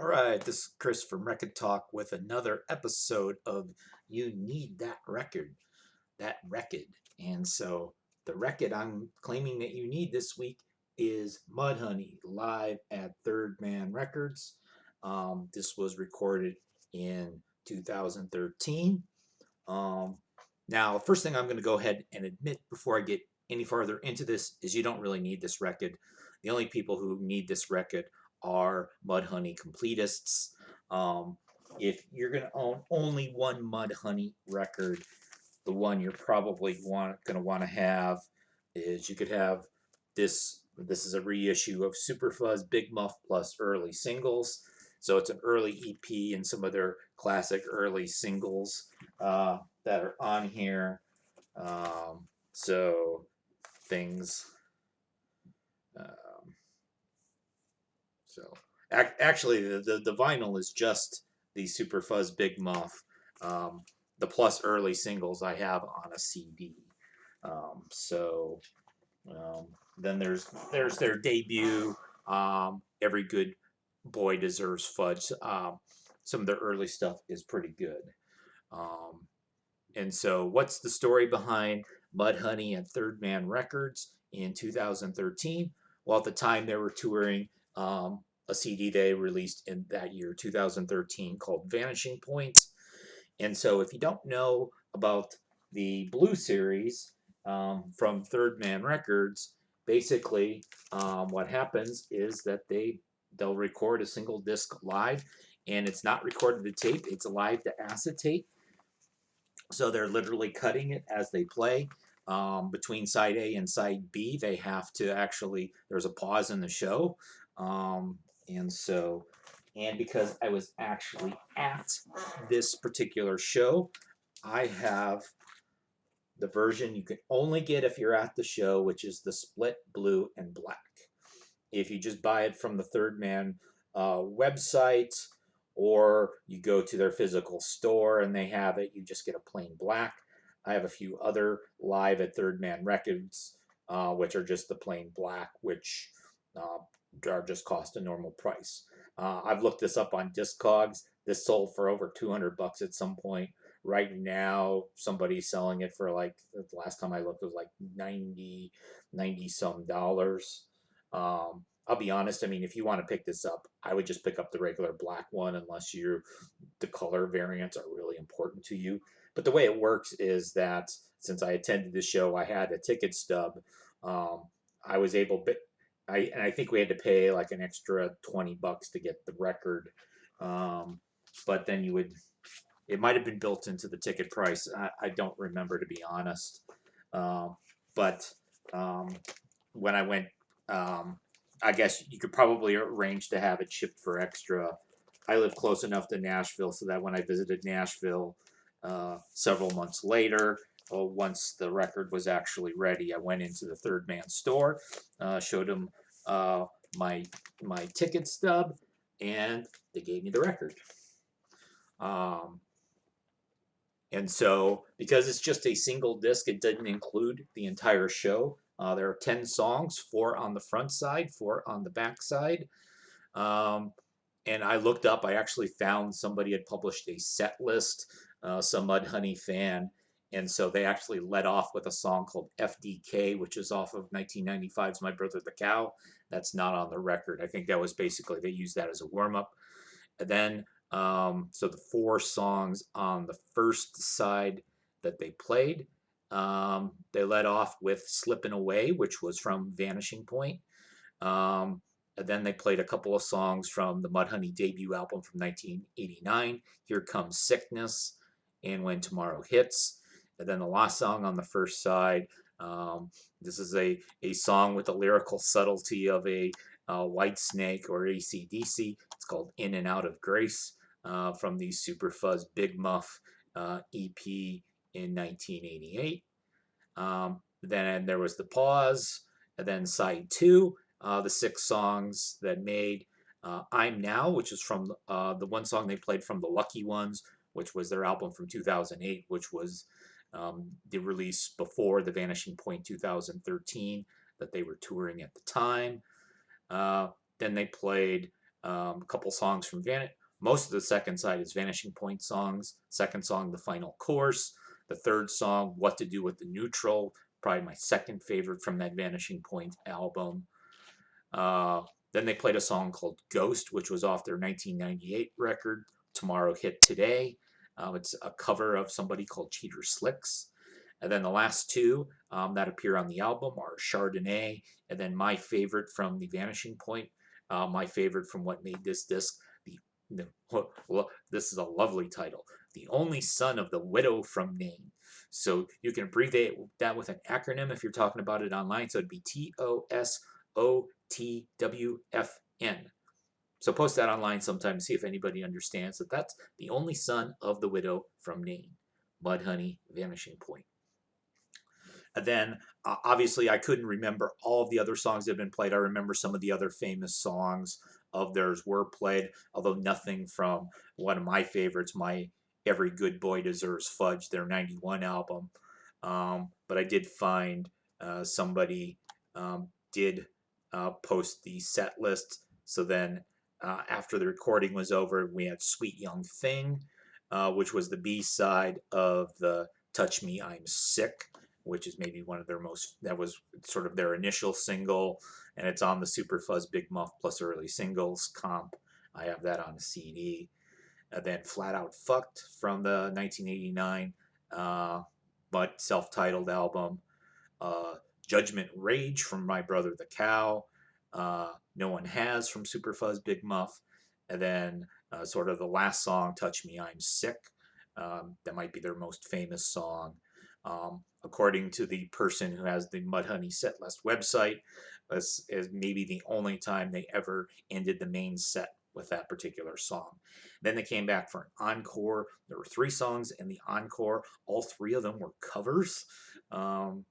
All right, this is Chris from Rekkid Talk with another episode of You Need That Record, that Rekkid. And so the record I'm claiming that you need this week is Mudhoney live at Third Man Records. This was recorded in 2013. Um, Now, first thing I'm going to go ahead and admit before I get any farther into this is you don't really need this record. The only people who need this record are Mudhoney completists. Um, if you're going to own only one Mudhoney record, the one you're probably going to want to have is you could have this. This is a reissue of Super Fuzz Big Muff plus early singles. So it's an early EP and some of their classic early singles that are on here. So things. Um, so actually, the vinyl is just the Super Fuzz Big Muff. The plus early singles I have on a CD. So then there's their debut. Every good boy deserves fudge. Some of their early stuff is pretty good. Um, and so, what's the story behind Mudhoney and Third Man Records in 2013? Well, at the time they were touring a CD they released in that year, 2013, called Vanishing Points. And so, if you don't know about the Blue Series from Third Man Records, basically what happens is that they'll record a single disc live, and it's not recorded to tape; it's live to acetate. So they're literally cutting it as they play. Between side A and side B, they have to actually, there's a pause in the show. Um, and so, and because I was actually at this particular show, I have the version you can only get if you're at the show, which is the split blue and black. If you just buy it from the Third Man website, or you go to their physical store and they have it, you just get a plain black. I have a few other live at Third Man Records, which are just the plain black, which are just cost a normal price. I've looked this up on Discogs. This sold for over 200 bucks at some point. Right now, somebody's selling it for like, the last time I looked, it was like 90 some dollars. I'll be honest. I mean, if you want to pick this up, I would just pick up the regular black one, unless the color variants are really important to you. But the way it works is that since I attended the show, I had a ticket stub. Um, I was able, and I think we had to pay like an extra 20 bucks to get the record. Um, but then it might have been built into the ticket price. I don't remember, to be honest. Um, but when I went, I guess you could probably arrange to have it shipped for extra. I live close enough to Nashville so that when I visited Nashville several months later, once the record was actually ready, I went into the Third Man store, showed them my ticket stub, and they gave me the record. Um, and so, because it's just a single disc, it didn't include the entire show. There are 10 songs, 4 on the front side, 4 on the back side. And I looked up, I actually found somebody had published a set list, some Mudhoney fan. And so they actually led off with a song called FDK, which is off of 1995's My Brother the Cow. That's not on the record. I think that was basically, they used that as a warm up. And then, so the 4 songs on the first side that they played, they led off with Slippin' Away, which was from Vanishing Point. And then they played a couple of songs from the Mudhoney debut album from 1989, Here Comes Sickness and When Tomorrow Hits. And then the last song on the first side, this is a song with the lyrical subtlety of a White Snake or AC/DC. It's called In and Out of Grace, from the Super Fuzz Big Muff EP in 1988. Then there was the pause, and then side 2, the 6 songs that made I'm Now, which is from the one song they played from the Lucky Ones, which was their album from 2008, which was the release before the Vanishing Point 2013 that they were touring at the time. Then they played A couple songs from most of the second side is Vanishing Point songs. Second song, The Final Course. The third song, What to Do with the Neutral, probably my second favorite from that Vanishing Point album. Then they played a song called Ghost, which was off their 1998 record, Tomorrow Hit Today. It's a cover of somebody called Cheater Slicks. And then the last two that appear on the album are Chardonnay, and then my favorite from the Vanishing Point, my favorite from what made this disc. Well, this is a lovely title. The Only Son of the Widow from Maine. So you can abbreviate that with an acronym if you're talking about it online. So it'd be TOSOTWFN. So post that online sometime to see if anybody understands that that's the only son of the widow from Maine. Mudhoney, Vanishing Point. And then, obviously, I couldn't remember all of the other songs that have been played. I remember some of the other famous songs of theirs were played, although nothing from one of my favorites, my Every Good Boy Deserves Fudge, their 91 album. But I did find somebody did post the set list. So then after the recording was over, we had Sweet Young Thing, which was the B-side of the Touch Me, I'm Sick, which is maybe one of their that was sort of their initial single, and it's on the Super Fuzz Big Muff Plus Early Singles comp. I have that on a CD. And then Flat Out Fucked from the 1989 but self-titled album. Judgment Rage from My Brother the Cow. No One Has from Super Fuzz Big Muff. And then sort of the last song, Touch Me, I'm Sick. That might be their most famous song. According to the person who has the Mudhoney Setlist website, this is maybe the only time they ever ended the main set with that particular song. Then they came back for an encore. There were 3 songs in the encore. All 3 of them were covers. The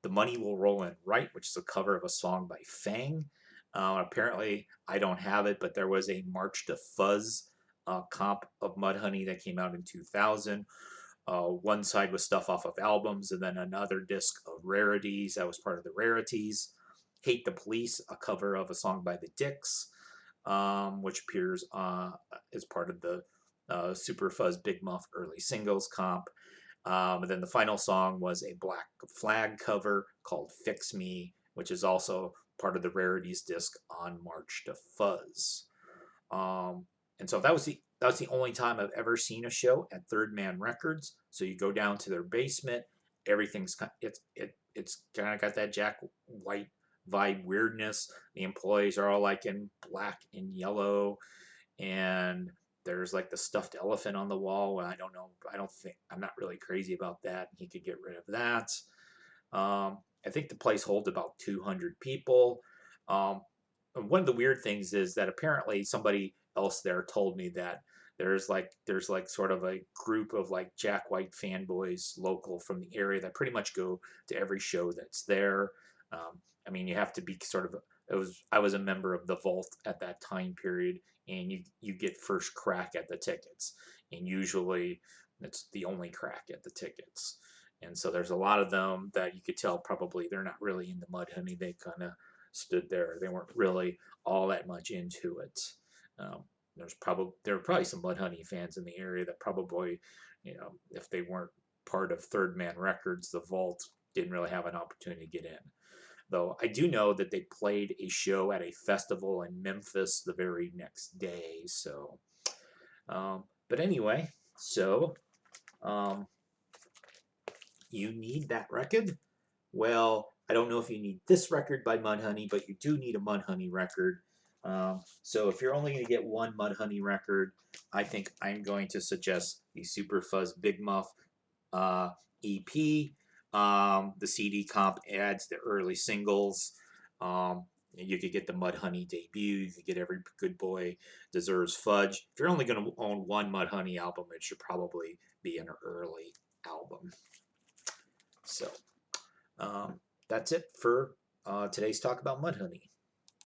Money Will Roll In Right, which is a cover of a song by Fang. Apparently, I don't have it, but there was a March to Fuzz comp of Mudhoney that came out in 2000. One side was stuff off of albums, and then another disc of rarities that was part of the rarities. Hate the Police, a cover of a song by the Dicks, which appears as part of the Super Fuzz Big Muff Early Singles comp. And then the final song was a Black Flag cover called Fix Me, which is also part of the rarities disc on March to Fuzz. And so that was the only time I've ever seen a show at Third Man Records. So you go down to their basement, everything's it's kind of got that Jack White vibe weirdness. The employees are all like in black and yellow, and there's like the stuffed elephant on the wall. I don't know. I'm not really crazy about that. He could get rid of that. I think the place holds about 200 people. One of the weird things is that apparently somebody else there told me that there's like sort of a group of like Jack White fanboys local from the area that pretty much go to every show that's there. I mean, you have to be sort of I was a member of the Vault at that time period, and you get first crack at the tickets, and usually it's the only crack at the tickets. And so there's a lot of them that you could tell probably they're not really into Mudhoney. They kind of stood there. They weren't really all that much into it. There were probably some Mudhoney fans in the area that probably, if they weren't part of Third Man Records, the Vault didn't really have an opportunity to get in. Though I do know that they played a show at a festival in Memphis the very next day. So, but anyway, so you need that record? Well, I don't know if you need this record by Mudhoney, but you do need a Mudhoney record. So if you're only going to get one Mudhoney record, I think I'm going to suggest the Super Fuzz Big Muff EP. The CD comp adds the early singles. You could get the Mudhoney debut. You could get Every Good Boy Deserves Fudge. If you're only going to own one Mudhoney album, it should probably be an early album. So that's it for today's talk about Mudhoney.